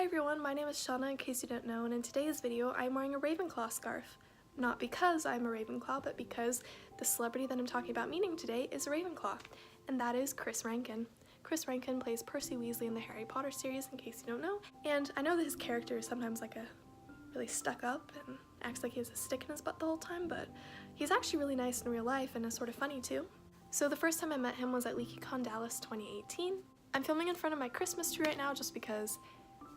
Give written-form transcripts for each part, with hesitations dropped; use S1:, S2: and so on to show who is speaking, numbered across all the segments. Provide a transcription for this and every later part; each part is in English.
S1: Hi everyone, my name is Shauna in case you didn't know, and in today's video I'm wearing a Ravenclaw scarf. Not because I'm a Ravenclaw, but because the celebrity that I'm talking about meeting today is a Ravenclaw, and that is Chris Rankin. Chris Rankin plays Percy Weasley in the Harry Potter series, in case you don't know, and I know that his character is sometimes like a really stuck up and acts like he has a stick in his butt the whole time, but he's actually really nice in real life and is sort of funny too. So the first time I met him was at LeakyCon Dallas 2018. I'm filming in front of my Christmas tree right now just because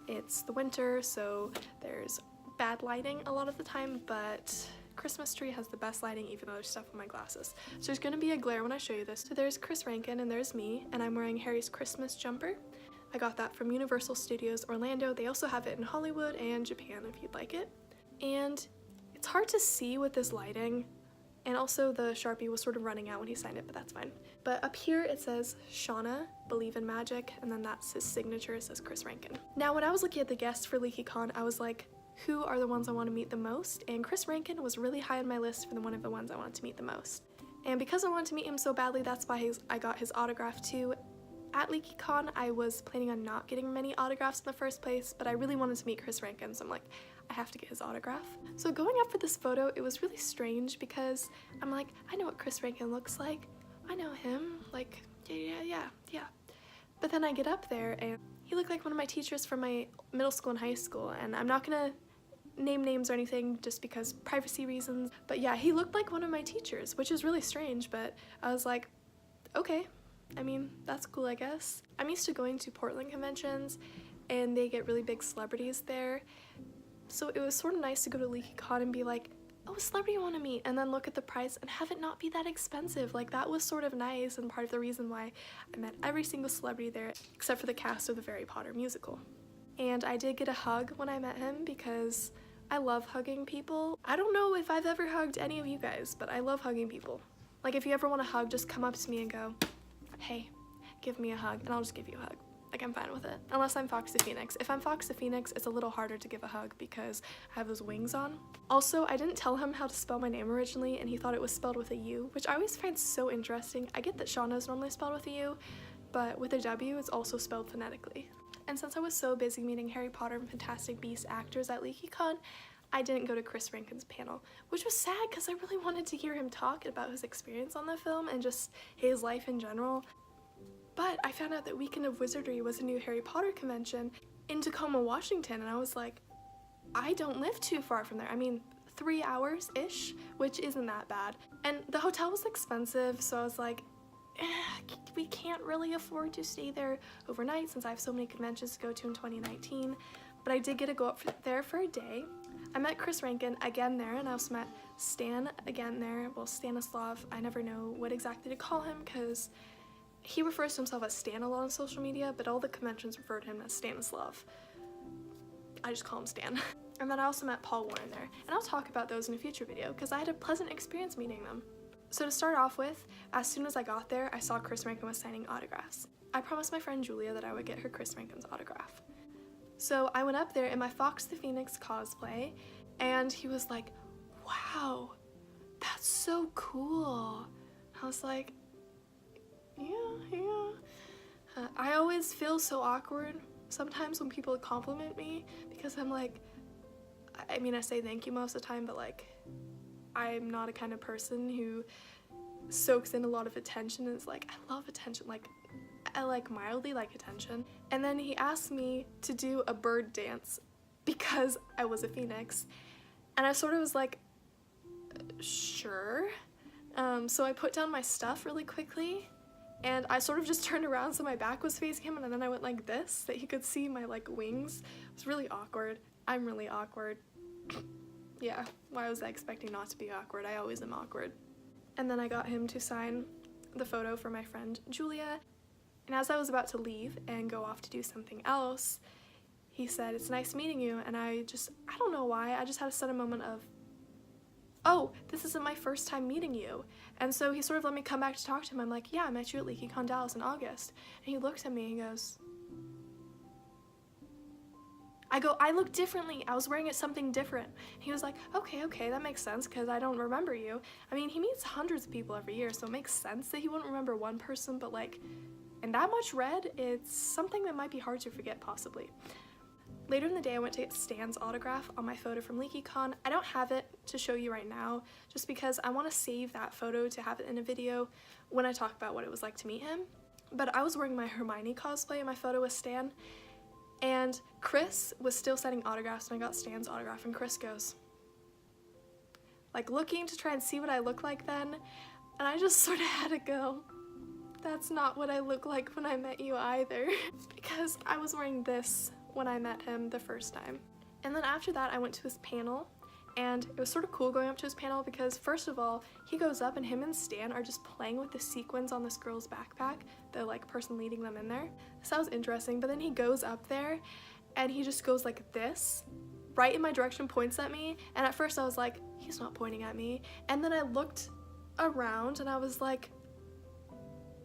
S1: it's the winter, so there's bad lighting a lot of the time, but Christmas tree has the best lighting even though there's stuff in my glasses. So there's gonna be a glare when I show you this. So there's Chris Rankin and there's me, and I'm wearing Harry's Christmas jumper. I got that from Universal Studios Orlando. They also have it in Hollywood and Japan if you'd like it. And it's hard to see with this lighting, and also the Sharpie was sort of running out when he signed it, but that's fine. But up here it says Shauna, believe in magic, and then that's his signature, it says Chris Rankin. Now when I was looking at the guests for LeakyCon, I was like, who are the ones I want to meet the most? And Chris Rankin was really high on my list for one of the ones I wanted to meet the most. And because I wanted to meet him so badly, that's why I got his autograph too. At LeakyCon, I was planning on not getting many autographs in the first place, but I really wanted to meet Chris Rankin, so I'm like, I have to get his autograph. So going up for this photo, it was really strange because I'm like, I know what Chris Rankin looks like. I know him, like, yeah. But then I get up there and he looked like one of my teachers from my middle school and high school, and I'm not gonna name names or anything just because privacy reasons, but yeah, he looked like one of my teachers, which is really strange, but I was like, okay. I mean, that's cool, I guess. I'm used to going to Portland conventions and they get really big celebrities there. So it was sort of nice to go to LeakyCon and be like, oh, a celebrity I want to meet, and then look at the price and have it not be that expensive. Like, that was sort of nice and part of the reason why I met every single celebrity there except for the cast of the Harry Potter musical. And I did get a hug when I met him because I love hugging people. I don't know if I've ever hugged any of you guys, but I love hugging people. Like, if you ever want a hug, just come up to me and go, hey, give me a hug, and I'll just give you a hug. Like, I'm fine with it. Unless I'm Fox the Phoenix. If I'm Fox the Phoenix, it's a little harder to give a hug because I have those wings on. Also, I didn't tell him how to spell my name originally, and he thought it was spelled with a U, which I always find so interesting. I get that Shauna is normally spelled with a U, but with a W, it's also spelled phonetically. And since I was so busy meeting Harry Potter and Fantastic Beasts actors at LeakyCon, I didn't go to Chris Rankin's panel, which was sad because I really wanted to hear him talk about his experience on the film and just his life in general. But I found out that Weekend of Wizardry was a new Harry Potter convention in Tacoma, Washington, and I was like, I don't live too far from there. I mean, 3 hours-ish, which isn't that bad. And the hotel was expensive, so I was like, we can't really afford to stay there overnight since I have so many conventions to go to in 2019. But I did get to go up there for a day. I met Chris Rankin again there, and I also met Stan again there. Well, Stanislav, I never know what exactly to call him because he refers to himself as Stan a lot on social media, but all the conventions refer to him as Stanislav. I just call him Stan. And then I also met Paul Warren there, and I'll talk about those in a future video because I had a pleasant experience meeting them. So to start off with, as soon as I got there, I saw Chris Rankin was signing autographs. I promised my friend Julia that I would get her Chris Rankin's autograph. So I went up there in my Fox the Phoenix cosplay, and he was like, wow, that's so cool. I was like, yeah. I always feel so awkward sometimes when people compliment me because I'm like, I mean, I say thank you most of the time, but like, I'm not a kind of person who soaks in a lot of attention and is like, I love attention, like, I like mildly like attention. And then he asked me to do a bird dance because I was a phoenix, and I sort of was like, sure. So I put down my stuff really quickly, and I sort of just turned around so my back was facing him, and then I went like this, that he could see my like wings. It was really awkward. I'm really awkward. Yeah, why was I expecting not to be awkward? I always am awkward. And then I got him to sign the photo for my friend Julia, and as I was about to leave and go off to do something else, he said, it's nice meeting you, and I don't know why, I just had a sudden moment of, oh, this isn't my first time meeting you. And so he sort of let me come back to talk to him. I'm like, yeah, I met you at LeakyCon Dallas in August. And he looked at me and goes, I go, I look differently. I was wearing something different. He was like, okay, that makes sense because I don't remember you. I mean, he meets hundreds of people every year, so it makes sense that he wouldn't remember one person, but like, and that much red, it's something that might be hard to forget possibly. Later in the day, I went to get Stan's autograph on my photo from LeakyCon. I don't have it to show you right now, just because I want to save that photo to have it in a video when I talk about what it was like to meet him. But I was wearing my Hermione cosplay in my photo with Stan, and Chris was still signing autographs when I got Stan's autograph, and Chris goes, like, looking to try and see what I look like then, and I just sort of had to go, that's not what I look like when I met you either, because I was wearing this when I met him the first time. And then after that, I went to his panel, and it was sort of cool going up to his panel because, first of all, he goes up and him and Stan are just playing with the sequins on this girl's backpack, the like person leading them in there. So that was interesting, but then he goes up there and he just goes like this, right in my direction, points at me, and at first I was like, he's not pointing at me, and then I looked around and I was like,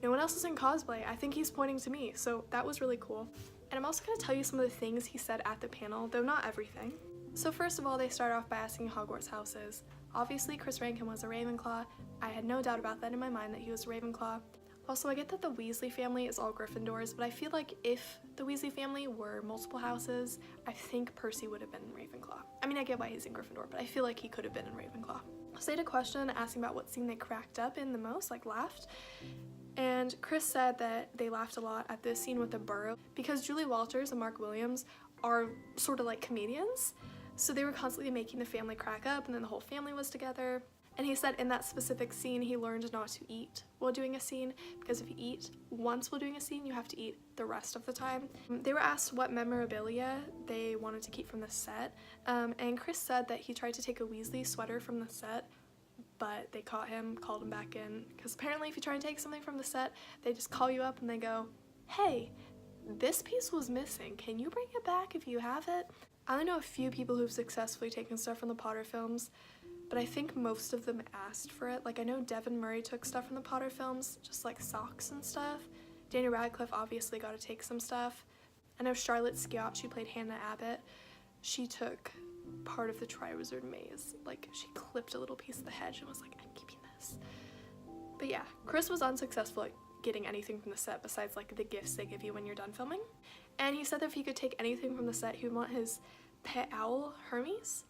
S1: no one else is in cosplay, I think he's pointing to me, so that was really cool. And I'm also going to tell you some of the things he said at the panel, though not everything. So first of all, they start off by asking Hogwarts houses. Obviously, Chris Rankin was a Ravenclaw. I had no doubt about that in my mind that he was a Ravenclaw. Also, I get that the Weasley family is all Gryffindors, but I feel like if the Weasley family were multiple houses, I think Percy would have been in Ravenclaw. I mean, I get why he's in Gryffindor, but I feel like he could have been in Ravenclaw. So they had a question asking about what scene they cracked up in the most, like laughed. And Chris said that they laughed a lot at this scene with the burrow because Julie Walters and Mark Williams are sort of like comedians. So they were constantly making the family crack up, and then the whole family was together. And he said in that specific scene, he learned not to eat while doing a scene, because if you eat once while doing a scene, you have to eat the rest of the time. They were asked what memorabilia they wanted to keep from the set, and Chris said that he tried to take a Weasley sweater from the set, but they caught him, called him back in, because apparently if you try and take something from the set, they just call you up and they go, hey, this piece was missing, can you bring it back if you have it? I only know a few people who've successfully taken stuff from the Potter films, but I think most of them asked for it. Like, I know Devin Murray took stuff from the Potter films, just like socks and stuff. Daniel Radcliffe obviously got to take some stuff. I know Charlotte Sciot, she played Hannah Abbott, she took part of the Triwizard Maze. Like, she clipped a little piece of the hedge and was like, I'm keeping this. But yeah, Chris was unsuccessful at getting anything from the set besides like the gifts they give you when you're done filming. And he said that if he could take anything from the set, he would want his pet owl, Hermes.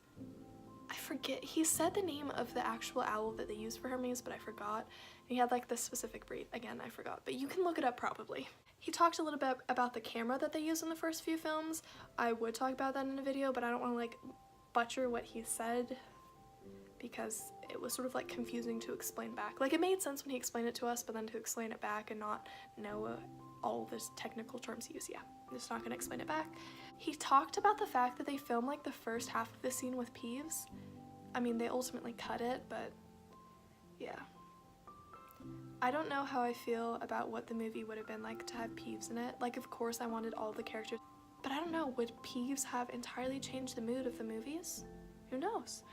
S1: I forget, he said the name of the actual owl that they used for Hermes, but I forgot. And he had like this specific breed, again, I forgot, but you can look it up probably. He talked a little bit about the camera that they used in the first few films. I would talk about that in a video, but I don't want to like butcher what he said because it was sort of like confusing to explain back. Like, it made sense when he explained it to us, but then to explain it back and not know all the technical terms he used, yeah, I'm just not gonna explain it back. He talked about the fact that they filmed like the first half of the scene with Peeves. I mean, they ultimately cut it, but yeah. I don't know how I feel about what the movie would have been like to have Peeves in it. Like, of course I wanted all the characters, but I don't know, would Peeves have entirely changed the mood of the movies? Who knows?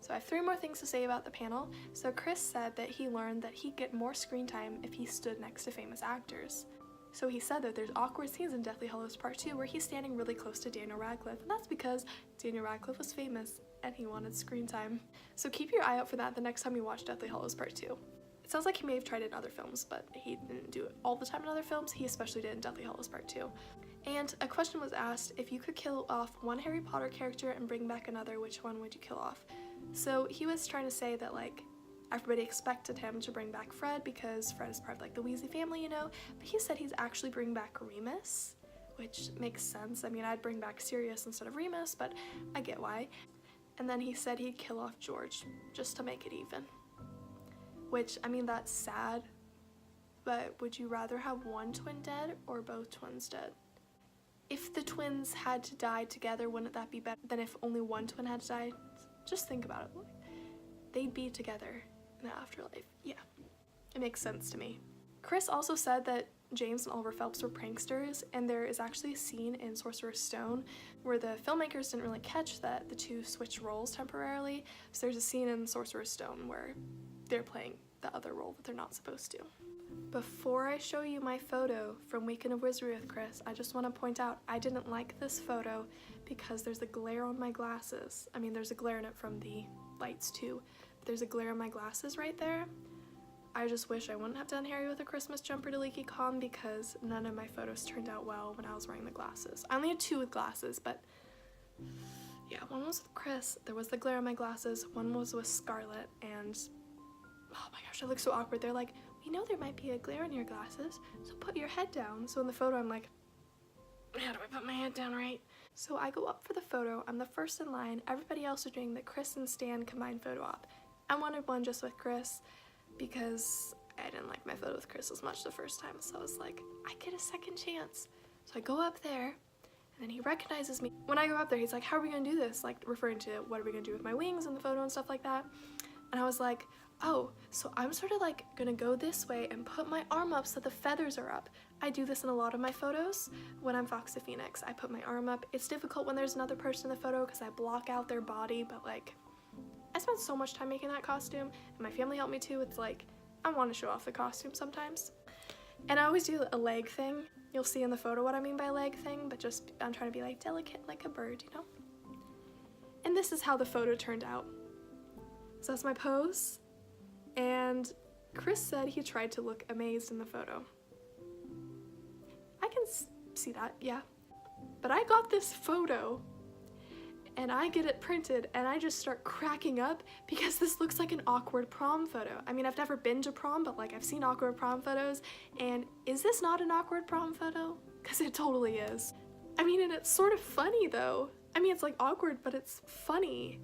S1: So I have 3 more things to say about the panel. So Chris said that he learned that he'd get more screen time if he stood next to famous actors. So he said that there's awkward scenes in Deathly Hallows Part 2 where he's standing really close to Daniel Radcliffe, and that's because Daniel Radcliffe was famous and he wanted screen time. So keep your eye out for that the next time you watch Deathly Hallows Part 2. It sounds like he may have tried it in other films, but he didn't do it all the time in other films. He especially did in Deathly Hallows Part 2. And a question was asked, if you could kill off one Harry Potter character and bring back another, which one would you kill off? So he was trying to say that, like, everybody expected him to bring back Fred because Fred is part of, like, the Weasley family, you know? But he said he's actually bringing back Remus, which makes sense. I mean, I'd bring back Sirius instead of Remus, but I get why. And then he said he'd kill off George, just to make it even. Which, I mean, that's sad, but would you rather have one twin dead or both twins dead? If the twins had to die together, wouldn't that be better than if only one twin had to die? Just think about it. They'd be together in the afterlife. Yeah, it makes sense to me. Chris also said that James and Oliver Phelps were pranksters, and there is actually a scene in Sorcerer's Stone where the filmmakers didn't really catch that the two switched roles temporarily. So there's a scene in Sorcerer's Stone where they're playing the other role that they're not supposed to. Before I show you my photo from Weekend of Wizardry with Chris, I just want to point out I didn't like this photo because there's a glare on my glasses. I mean, there's a glare in it from the lights too, but there's a glare on my glasses right there. I just wish I wouldn't have done Harry with a Christmas jumper to LeakyCon because none of my photos turned out well when I was wearing the glasses. I only had 2 with glasses, but Yeah, one was with Chris. There was the glare on my glasses. One was with Scarlett, and oh my gosh, I look so awkward. They're like, we know there might be a glare in your glasses, so put your head down. So in the photo, I'm like, how do I put my head down right? So I go up for the photo. I'm the first in line. Everybody else is doing the Chris and Stan combined photo op. I wanted one just with Chris because I didn't like my photo with Chris as much the first time, so I was like, I get a second chance. So I go up there, and then he recognizes me. When I go up there, he's like, how are we gonna do this? Like, referring to what are we gonna do with my wings in the photo and stuff like that. And I was like, oh, so I'm sort of like gonna go this way and put my arm up so the feathers are up. I do this in a lot of my photos when I'm Fox the Phoenix. I put my arm up. It's difficult when there's another person in the photo because I block out their body, but like, I spent so much time making that costume, and my family helped me too. It's like, I want to show off the costume sometimes. And I always do a leg thing. You'll see in the photo what I mean by leg thing, but just, I'm trying to be like delicate like a bird, you know? And this is how the photo turned out. So that's my pose, and Chris said he tried to look amazed in the photo. I can see that, yeah. But I got this photo, and I get it printed, and I just start cracking up because this looks like an awkward prom photo. I mean, I've never been to prom, but like I've seen awkward prom photos, and is this not an awkward prom photo? Because it totally is. I mean, and it's sort of funny though. I mean, it's like awkward, but it's funny.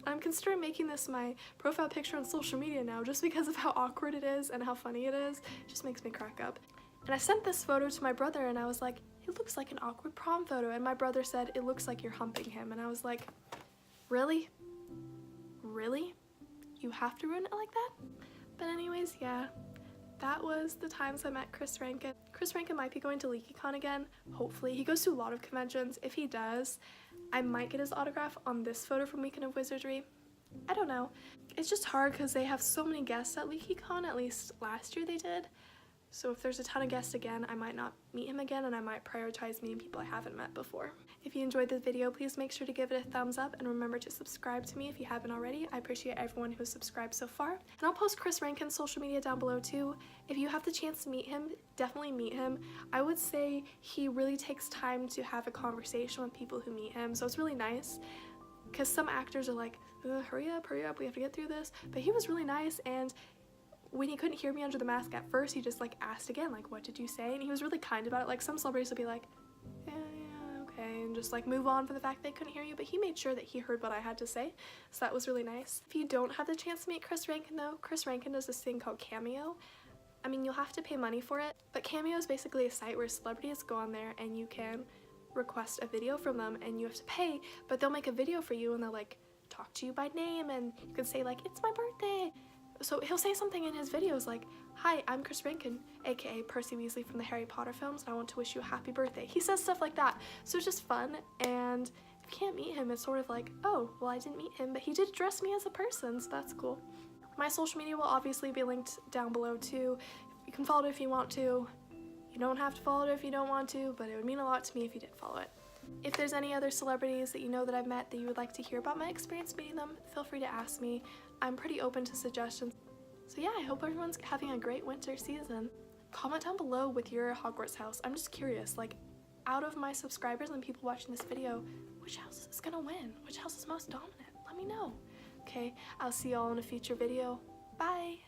S1: I'm considering making this my profile picture on social media now just because of how awkward it is and how funny it is. It just makes me crack up. And I sent this photo to my brother, and I was like, it looks like an awkward prom photo. And my brother said, it looks like you're humping him. And I was like, really? Really? You have to ruin it like that? But anyways, yeah, that was the times I met Chris Rankin. Chris Rankin might be going to LeakyCon again, hopefully. He goes to a lot of conventions. If he does, I might get his autograph on this photo from Weekend of Wizardry. I don't know. It's just hard because they have so many guests at LeakyCon, at least last year they did. So if there's a ton of guests again, I might not meet him again, and I might prioritize meeting people I haven't met before. If you enjoyed this video, please make sure to give it a thumbs up, and remember to subscribe to me if you haven't already. I appreciate everyone who has subscribed so far. And I'll post Chris Rankin's social media down below too. If you have the chance to meet him, definitely meet him. I would say he really takes time to have a conversation with people who meet him, so it's really nice. Because some actors are like, hurry up, we have to get through this. But he was really nice, and when he couldn't hear me under the mask at first, he just like asked again, like, what did you say? And he was really kind about it. Like, some celebrities will be like, yeah, okay, and just like move on for the fact they couldn't hear you, but he made sure that he heard what I had to say, so that was really nice. If you don't have the chance to meet Chris Rankin though, Chris Rankin does this thing called Cameo. I mean, you'll have to pay money for it, but Cameo is basically a site where celebrities go on there and you can request a video from them, and you have to pay, but they'll make a video for you, and they'll like talk to you by name, and you can say like, it's my birthday. So he'll say something in his videos like, hi, I'm Chris Rankin, aka Percy Weasley from the Harry Potter films, and I want to wish you a happy birthday. He says stuff like that, so it's just fun, and if you can't meet him, it's sort of like, oh, well, I didn't meet him, but he did address me as a person, so that's cool. My social media will obviously be linked down below too. You can follow it if you want to. You don't have to follow it if you don't want to, but it would mean a lot to me if you did follow it. If there's any other celebrities that you know that I've met that you would like to hear about my experience meeting them, feel free to ask me. I'm pretty open to suggestions. So yeah, I hope everyone's having a great winter season. Comment down below with your Hogwarts house. I'm just curious, like, out of my subscribers and people watching this video, which house is gonna win? Which house is most dominant? Let me know. Okay, I'll see y'all in a future video. Bye!